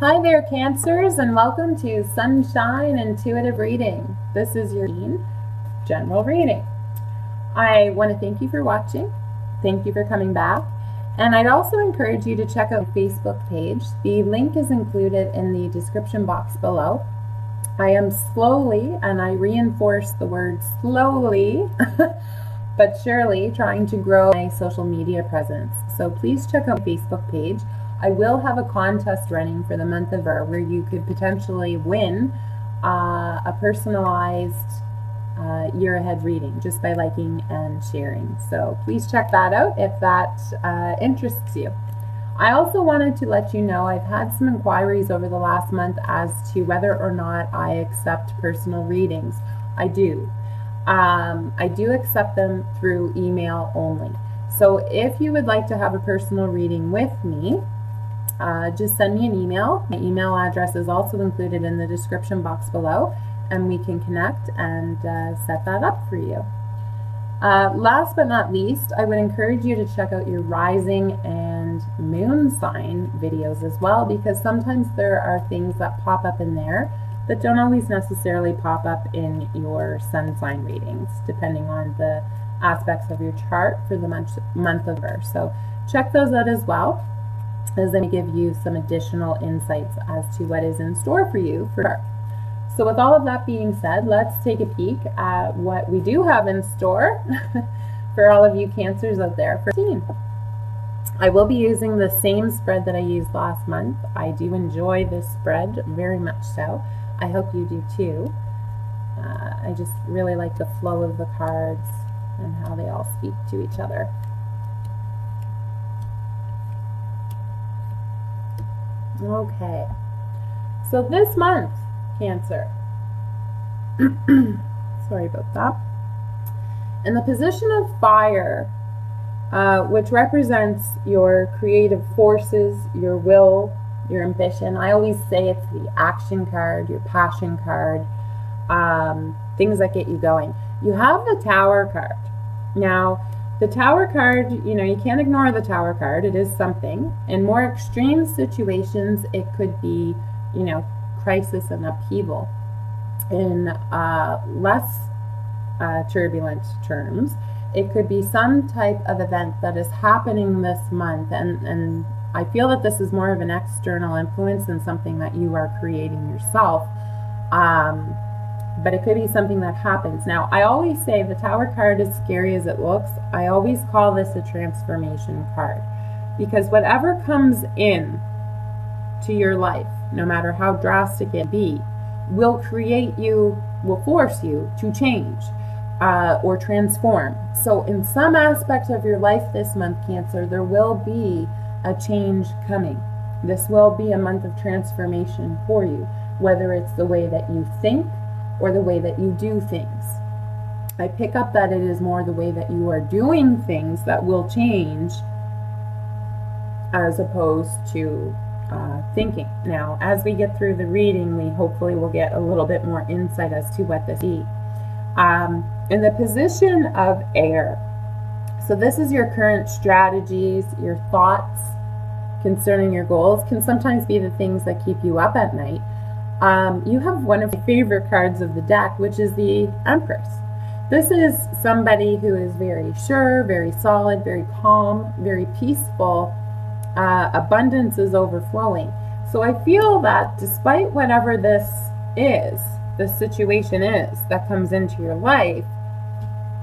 Hi there, Cancers, and welcome to Sunshine Intuitive Reading. This is your general reading. I want to thank you for watching. Thank you for coming back. And I'd also encourage you to check out the Facebook page. The link is included in the description box below. I am slowly, and I reinforce the word slowly, but surely trying to grow my social media presence. So please check out the Facebook page. I will have a contest running for the month of November where you could potentially win a personalized year ahead reading just by liking and sharing. So please check that out if that interests you. I also wanted to let you know I've had some inquiries over the last month as to whether or not I accept personal readings. I do. I do accept them through email only. So if you would like to have a personal reading with me, just send me an email. My email address is also included in the description box below, and we can connect and set that up for you. Last but not least, I would encourage you to check out your rising and moon sign videos as well, because sometimes there are things that pop up in there that don't always necessarily pop up in your sun sign readings, depending on the aspects of your chart for the month of November. So check those out as well, as they give you some additional insights as to what is in store for you for November. So with all of that being said, let's take a peek at what we do have in store for all of you Cancers out there for 15. I will be using the same spread that I used last month. I do enjoy this spread very much so. I hope you do too. I just really like the flow of the cards and how they all speak to each other. Okay, so this month, Cancer, sorry about that, in the position of fire, which represents your creative forces, your will, your ambition. I always say it's the action card, your passion card, things that get you going. You have the Tower card. Now, the Tower card, you can't ignore the Tower card. It is something. In more extreme situations, it could be, crisis and upheaval. In less turbulent terms, it could be some type of event that is happening this month, and I feel that this is more of an external influence than something that you are creating yourself. But it could be something that happens. Now, I always say the Tower card, as scary as it looks, I always call this a transformation card, because whatever comes in to your life, no matter how drastic it be, will force you to change or transform. So in some aspect of your life this month, Cancer, there will be a change coming. This will be a month of transformation for you, whether it's the way that you think or the way that you do things. I pick up that it is more the way that you are doing things that will change, as opposed to thinking. Now, as we get through the reading, we hopefully will get a little bit more insight as to what this is. In the position of air, so this is your current strategies, your thoughts concerning your goals, can sometimes be the things that keep you up at night. You have one of my favorite cards of the deck, which is the Empress. This is somebody who is very sure, very solid, very calm, very peaceful. Abundance is overflowing. So I feel that despite whatever this situation is that comes into your life,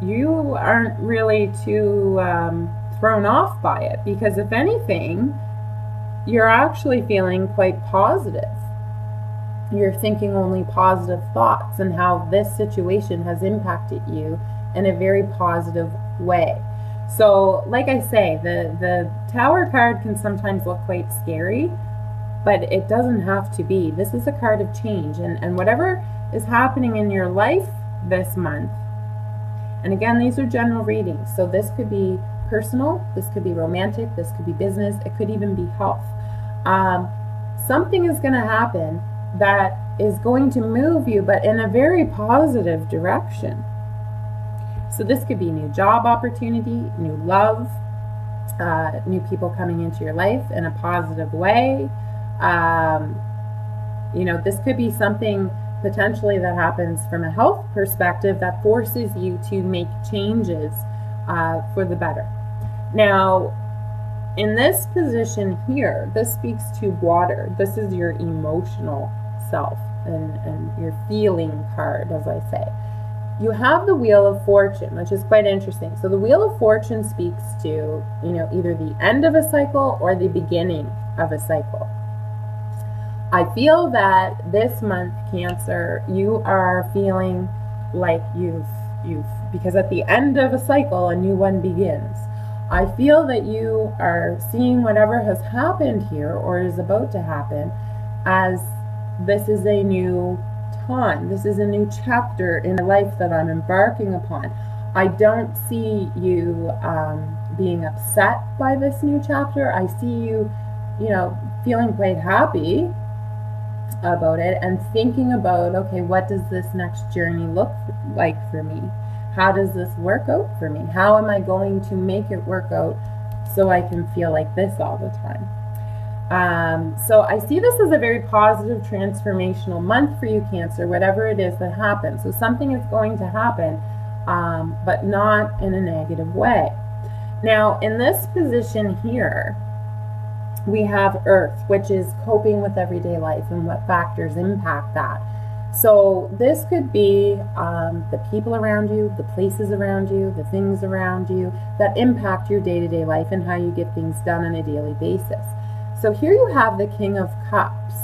you aren't really too thrown off by it, because if anything, you're actually feeling quite positive. You're thinking only positive thoughts and how this situation has impacted you in a very positive way. So, like I say, the Tower card can sometimes look quite scary, but it doesn't have to be. This is a card of change, and whatever is happening in your life this month, and again, these are general readings, so this could be personal, this could be romantic, this could be business, it could even be health. Something is going to happen that is going to move you, but in a very positive direction. So this could be new job opportunity, new love, new people coming into your life in a positive way. You know, this could be something potentially that happens from a health perspective that forces you to make changes for the better. Now, in this position here, this speaks to water. This is your emotional self and your feeling card, as I say. You have the Wheel of Fortune, which is quite interesting. So the Wheel of Fortune speaks to, you know, either the end of a cycle or the beginning of a cycle. I feel that this month, Cancer, you are feeling like you've because at the end of a cycle, a new one begins. I feel that you are seeing whatever has happened here or is about to happen as this is a new time. This is a new chapter in the life that I'm embarking upon. I don't see you being upset by this new chapter. I see you, you know, feeling quite happy about it and thinking about, okay, what does this next journey look like for me? How does this work out for me? How am I going to make it work out so I can feel like this all the time? So I see this as a very positive transformational month for you, Cancer, whatever it is that happens. So something is going to happen, but not in a negative way. Now, in this position here, we have Earth, which is coping with everyday life and what factors impact that. So this could be the people around you, the places around you, the things around you that impact your day-to-day life and how you get things done on a daily basis. So here you have the King of Cups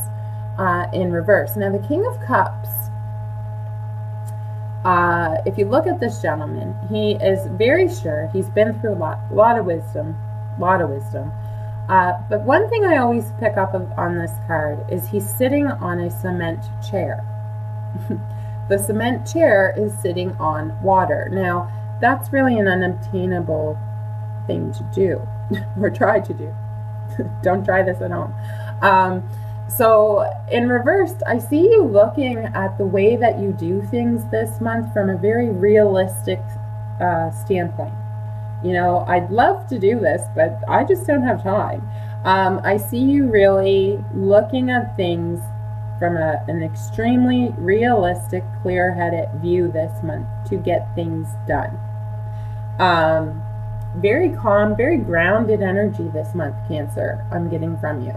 in reverse. Now the King of Cups, if you look at this gentleman, he is very sure. He's been through a lot of wisdom. But one thing I always pick up on this card is he's sitting on a cement chair. The cement chair is sitting on water. Now, that's really an unobtainable thing to do, or try to do. Don't try this at home. So in reverse, I see you looking at the way that you do things this month from a very realistic standpoint. You know, I'd love to do this, but I just don't have time. I see you really looking at things from an extremely realistic, clear-headed view this month to get things done. Very calm, very grounded energy this month, Cancer, I'm getting from you.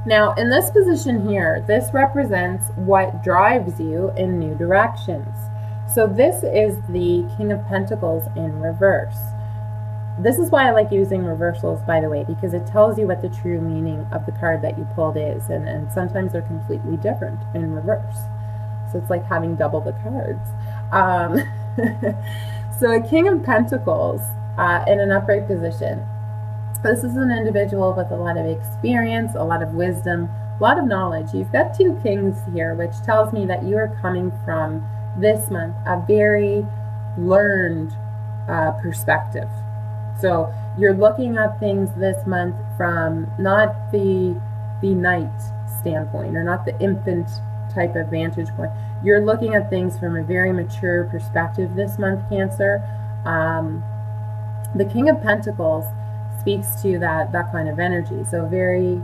Now, in this position here, this represents what drives you in new directions. So this is the King of Pentacles in reverse. This is why I like using reversals, by the way, because it tells you what the true meaning of the card that you pulled is, and sometimes they're completely different in reverse. So it's like having double the cards. So a King of Pentacles in an upright position. This is an individual with a lot of experience, a lot of wisdom, a lot of knowledge. You've got two kings here, which tells me that you are coming from this month a very learned perspective. So you're looking at things this month from not the knight standpoint or not the infant type of vantage point. You're looking at things from a very mature perspective this month, Cancer. The King of Pentacles speaks to that kind of energy. So very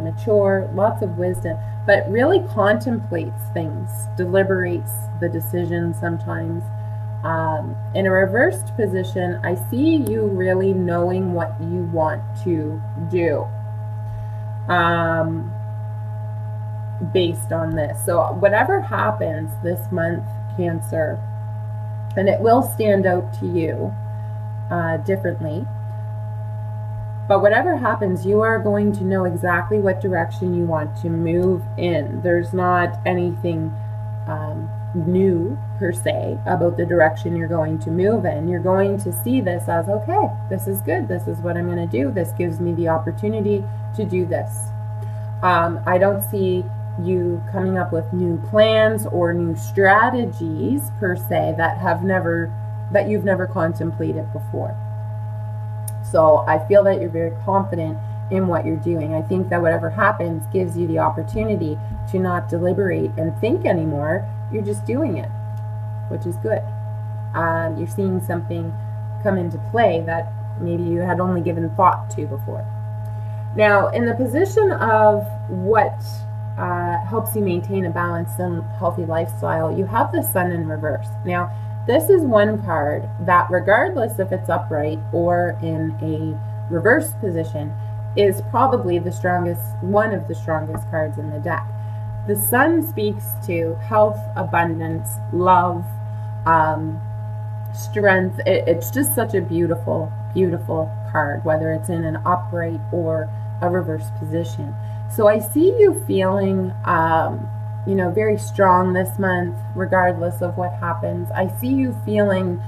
mature, lots of wisdom, but really contemplates things, deliberates the decision sometimes. In a reversed position, I see you really knowing what you want to do based on this. So whatever happens this month, Cancer, and it will stand out to you differently, but whatever happens, you are going to know exactly what direction you want to move in. There's not anything new per se about the direction you're going to move in. You're going to see this as, okay, this is good. This is what I'm going to do. This gives me the opportunity to do this. I don't see you coming up with new plans or new strategies per se that you've never contemplated before. So I feel that you're very confident in what you're doing. I think that whatever happens gives you the opportunity to not deliberate and think anymore. You're just doing it, which is good. You're seeing something come into play that maybe you had only given thought to before. Now, in the position of what helps you maintain a balanced and healthy lifestyle, you have the Sun in reverse. Now, this is one card that, regardless if it's upright or in a reverse position, is probably the strongest, one of the strongest cards in the deck. The Sun speaks to health, abundance, love, strength. It's just such a beautiful, beautiful card, whether it's in an upright or a reverse position. So I see you feeling, you know, very strong this month, regardless of what happens. I see you feeling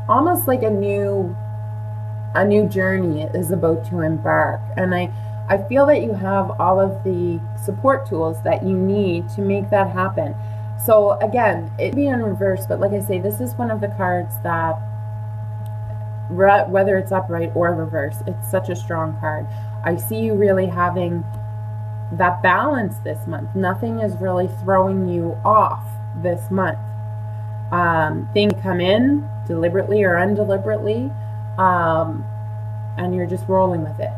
almost like a new journey is about to embark. And I feel that you have all of the support tools that you need to make that happen. So again, it'd be in reverse, but like I say, this is one of the cards that, whether it's upright or reverse, it's such a strong card. I see you really having that balance this month. Nothing is really throwing you off this month. Things come in deliberately or undeliberately, and you're just rolling with it.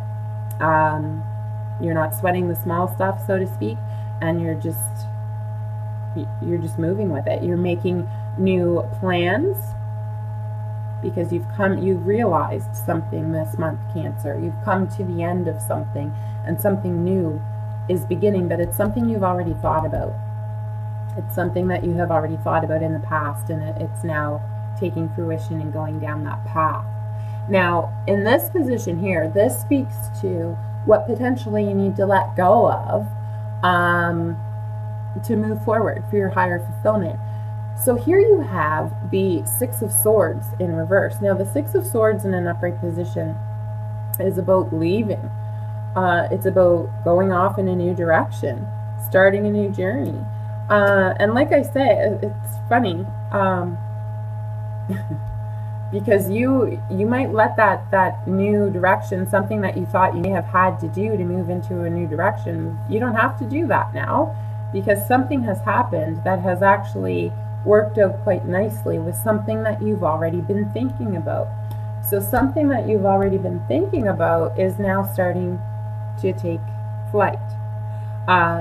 You're not sweating the small stuff, so to speak, and you're just moving with it. You're making new plans because you've realized something this month, Cancer. You've come to the end of something, and something new is beginning, but it's something you've already thought about. It's something that you have already thought about in the past, and it's now taking fruition and going down that path. Now, in this position here, this speaks to what potentially you need to let go of to move forward for your higher fulfillment. So here you have the Six of Swords in reverse. Now, the Six of Swords in an upright position is about leaving. It's about going off in a new direction, starting a new journey. And like I say, it's funny because you might let that new direction, something that you thought you may have had to do to move into a new direction, you don't have to do that now, because something has happened that has actually worked out quite nicely with something that you've already been thinking about. So something that you've already been thinking about is now starting to take flight.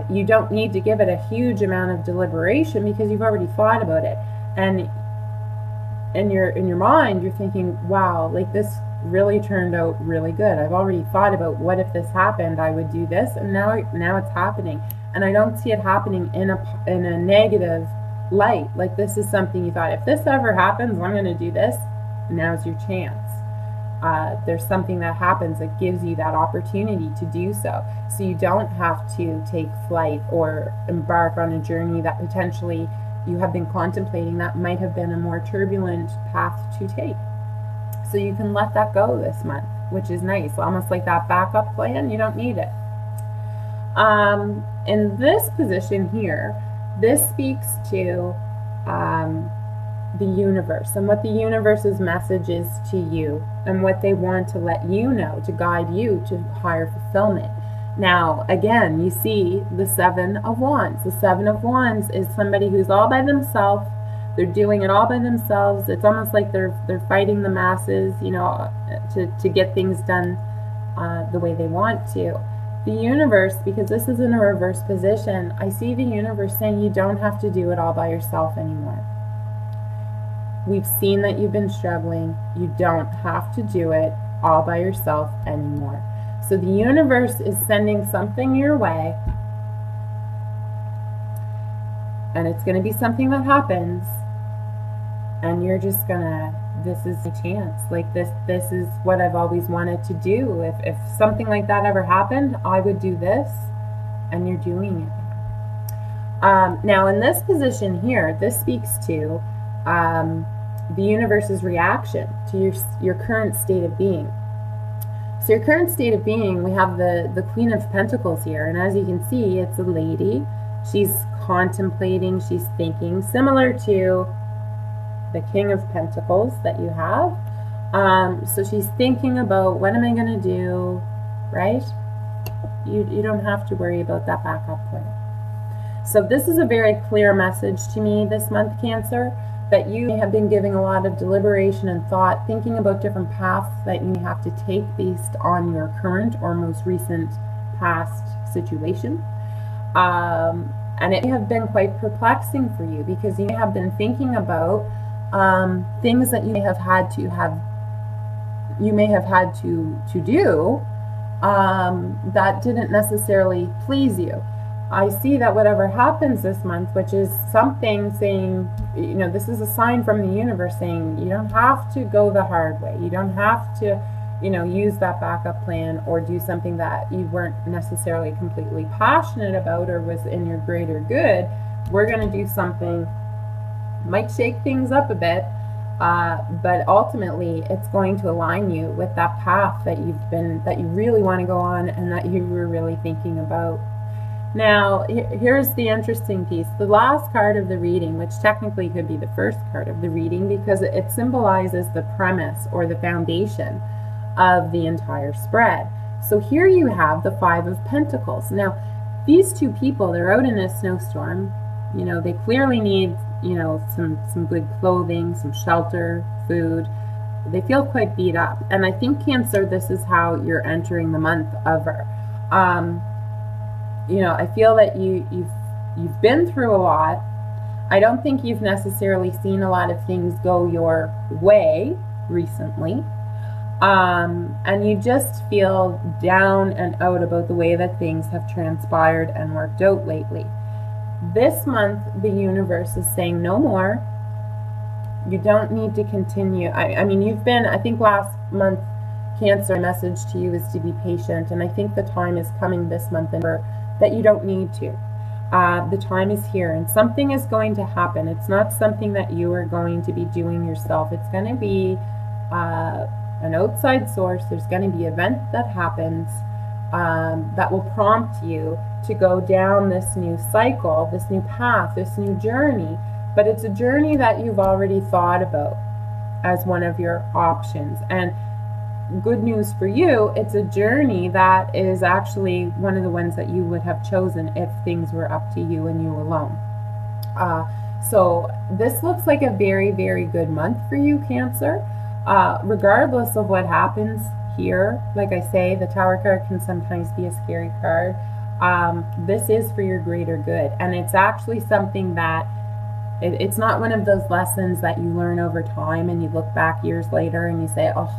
You don't need to give it a huge amount of deliberation because you've already thought about it. And in your mind, you're thinking, wow, like this really turned out really good. I've already thought about what if this happened, I would do this, and now it's happening. And I don't see it happening in a negative light. Like, this is something you thought, if this ever happens, I'm going to do this. Now's your chance. There's something that happens that gives you that opportunity to do so. So you don't have to take flight or embark on a journey that potentially you have been contemplating that might have been a more turbulent path to take. So you can let that go this month, which is nice. Almost like that backup plan, you don't need it. In this position here, this speaks to the universe and what the universe's message is to you and what they want to let you know to guide you to higher fulfillment. Now, again, you see the Seven of Wands. The Seven of Wands is somebody who's all by themselves. They're doing it all by themselves. It's almost like they're fighting the masses, you know, to get things done the way they want to. The universe, because this is in a reverse position, I see the universe saying you don't have to do it all by yourself anymore. We've seen that you've been struggling. You don't have to do it all by yourself anymore. So the universe is sending something your way, and it's going to be something that happens, and you're just gonna, this is a chance. Like, this is what I've always wanted to do. If something like that ever happened, I would do this, and you're doing it. Now, in this position here, this speaks to the universe's reaction to your current state of being. So your current state of being, we have the Queen of Pentacles here, and as you can see, it's a lady. She's contemplating, she's thinking, similar to the King of Pentacles that you have. So she's thinking about, what am I going to do, right? You don't have to worry about that backup plan. So this is a very clear message to me this month, Cancer, that you may have been giving a lot of deliberation and thought, thinking about different paths that you may have to take based on your current or most recent past situation. And it may have been quite perplexing for you, because you may have been thinking about things that you may have had to do that didn't necessarily please you. I see that whatever happens this month, which is something saying, you know, this is a sign from the universe saying you don't have to go the hard way. You don't have to, you know, use that backup plan or do something that you weren't necessarily completely passionate about or was in your greater good. We're going to do something, might shake things up a bit, but ultimately it's going to align you with that path that you really want to go on and that you were really thinking about. Now, here's the interesting piece. The last card of the reading, which technically could be the first card of the reading, because it symbolizes the premise or the foundation of the entire spread. So here you have the Five of Pentacles. Now, these two people, they're out in a snowstorm. You know, they clearly need, you know, some good clothing, some shelter, food. They feel quite beat up. And I think, Cancer, this is how you're entering the month of you know, I feel that you've been through a lot. I don't think you've necessarily seen a lot of things go your way recently. And you just feel down and out about the way that things have transpired and worked out lately. This month, the universe is saying no more. You don't need to continue. I mean, you've been, I think last month, Cancer, message to you is to be patient. And I think the time is coming this month that you don't need to. The time is here and something is going to happen. It's not something that you are going to be doing yourself. It's going to be an outside source. There's going to be an event that happens that will prompt you to go down this new cycle, this new path, this new journey. But it's a journey that you've already thought about as one of your options. And good news for you, it's a journey that is actually one of the ones that you would have chosen if things were up to you and you alone. So this looks like a very, very good month for you, Cancer. Regardless of what happens here, like I say, the Tower card can sometimes be a scary card. This is for your greater good, and it's actually something that it's not one of those lessons that you learn over time and you look back years later and you say, oh,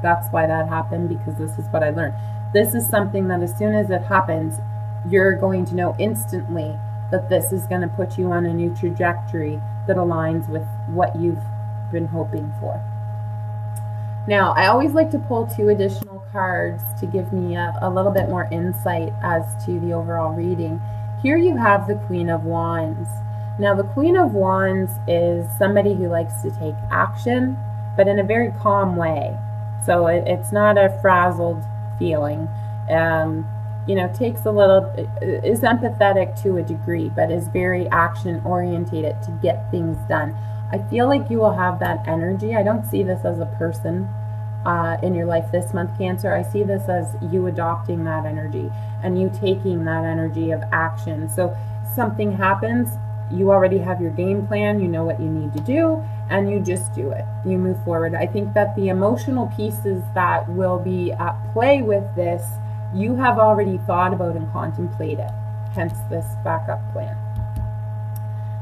that's why that happened, because this is what I learned. This is something that as soon as it happens, you're going to know instantly that this is going to put you on a new trajectory that aligns with what you've been hoping for. Now, I always like to pull 2 additional cards to give me a little bit more insight as to the overall reading. Here you have the Queen of Wands. Now, the Queen of Wands is somebody who likes to take action, but in a very calm way. So it's not a frazzled feeling. You know, takes a little, is empathetic to a degree, but is very action orientated to get things done. I feel like you will have that energy. I don't see this as a person in your life this month, Cancer. I see this as you adopting that energy and you taking that energy of action. So something happens, you already have your game plan, you know what you need to do, and you just do it. You move forward. I think that the emotional pieces that will be at play with this, you have already thought about and contemplated, hence this backup plan.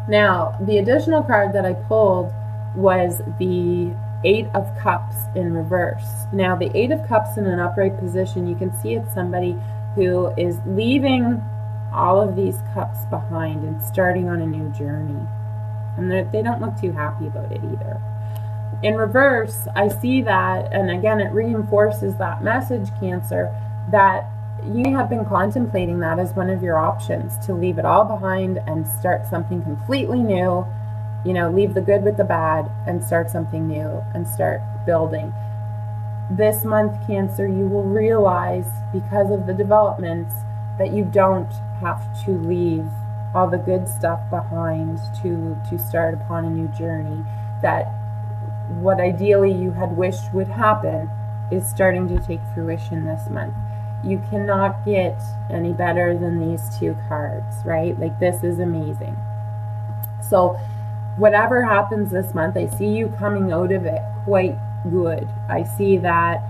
Now, the additional card that I pulled was the 8 of Cups in reverse. Now, the 8 of Cups in an upright position, you can see it's somebody who is leaving all of these cups behind and starting on a new journey. And they don't look too happy about it either. In reverse, I see that, and again, it reinforces that message, Cancer, that you have been contemplating that as one of your options, to leave it all behind and start something completely new. You know, leave the good with the bad and start something new and start building. This month, Cancer, you will realize, because of the developments, that you don't have to leave all the good stuff behind to start upon a new journey. That what ideally you had wished would happen is starting to take fruition this month. You cannot get any better than these 2 cards, right? Like, this is amazing. So whatever happens this month, I see you coming out of it quite good. I see that,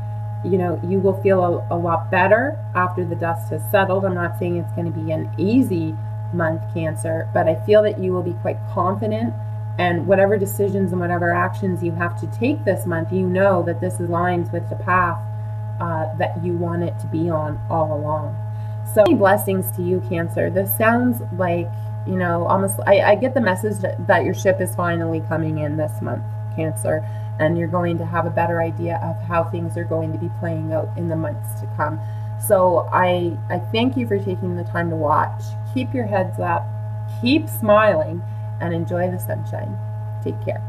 you know, you will feel a lot better after the dust has settled. I'm not saying it's going to be an easy month, Cancer, but I feel that you will be quite confident, and whatever decisions and whatever actions you have to take this month, you know that this aligns with the path that you want it to be on all along. So many blessings to you, Cancer. This sounds like, you know, almost, I get the message that your ship is finally coming in this month, Cancer, and you're going to have a better idea of how things are going to be playing out in the months to come. So I thank you for taking the time to watch. Keep your heads up, keep smiling, and enjoy the sunshine. Take care.